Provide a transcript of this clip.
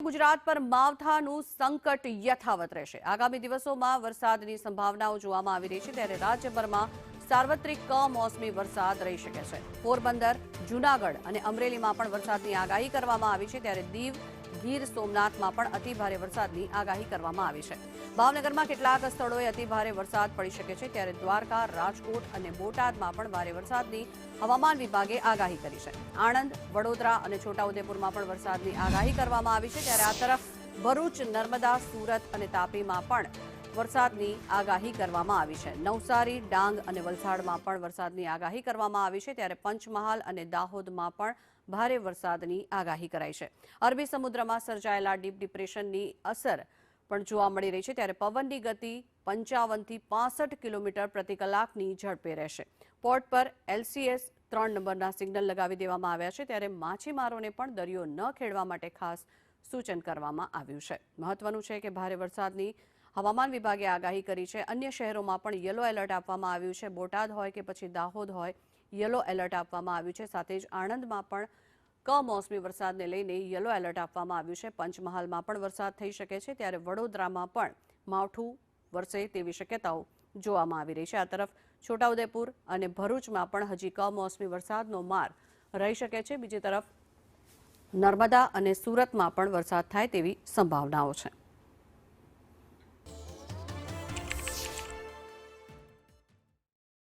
ગુજરાત પર માવઠાનું સંકટ યથાવત રહેશે। આગામી દિવસોમાં વરસાદની સંભાવનાઓ જોવામાં આવી રહી છે, ત્યારે રાજ્યભરમાં સાર્વત્રિક કમોસમી વરસાદ રહી શકે છે। પોરબંદર, જૂનાગઢ અને અમરેલીમાં પણ વરસાદની આગાહી કરવામાં આવી છે, ત્યારે દીવ, ગીર સોમનાથમાં પણ અતિભારે વરસાદની આગાહી કરવામાં આવી છે। ભાવનગરમાં કેટલાક સ્થળોએ અતિભારે વરસાદ પડી શકે છે, ત્યારે દ્વારકા, રાજકોટ અને બોટાદમાં પણ ભારે વરસાદની હવામાન વિભાગે આગાહી કરી છે। આણંદ, વડોદરા અને છોટાઉદેપુરમાં પણ વરસાદની આગાહી કરવામાં આવી છે, ત્યારે આ તરફ ભરૂચ, નર્મદા, સુરત અને તાપીમાં પણ વરસાદની આગાહી કરવામાં આવી છે। નવસારી, ડાંગ અને વલસાડમાં પણ વરસાદની આગાહી કરવામાં આવી છે, ત્યારે પંચમહાલ અને દાહોદમાં પણ ભારે વરસાદની આગાહી કરાઈ છે। અરબી સમુદ્રમાં સર્જાયેલા ડીપ ડિપ્રેશનની અસર પણ જોવા મળી રહી છે, ત્યારે પવનની ગતિ 55 થી 65 કિલોમીટર પ્રતિ કલાકની ઝડપે રહેશે। પોર્ટ પર LCS 3 નંબરના સિગ્નલ લગાવી દેવામાં આવ્યા છે, ત્યારે માછીમારોને પણ દરિયો ન ખેડવા માટે ખાસ સૂચન કરવામાં આવ્યું છે। મહત્વનું છે કે ભારે વરસાદની હવામાન વિભાગે આગાહી કરી છે। અન્ય શહેરોમાં પણ યલો એલર્ટ આપવામાં આવ્યું છે। બોટાદ હોય કે પછી દાહોદ હોય, યલો એલર્ટ આપવામાં આવ્યું છે। સાથે જ આણંદમાં પણ કમોસમી વરસાદને લઈને યલો એલર્ટ આપવામાં આવ્યું છે। પંચમહાલમાં પણ વરસાદ થઈ શકે છે, ત્યારે વડોદરામાં પણ માવઠું વરસે તેવી શક્યતાઓ જોવામાં આવી રહી છે। આ તરફ છોટાઉદેપુર અને ભરૂચમાં પણ હજી કમોસમી વરસાદનો માર રહી શકે છે। બીજી તરફ નર્મદા અને સુરતમાં પણ વરસાદ થાય તેવી સંભાવનાઓ છે।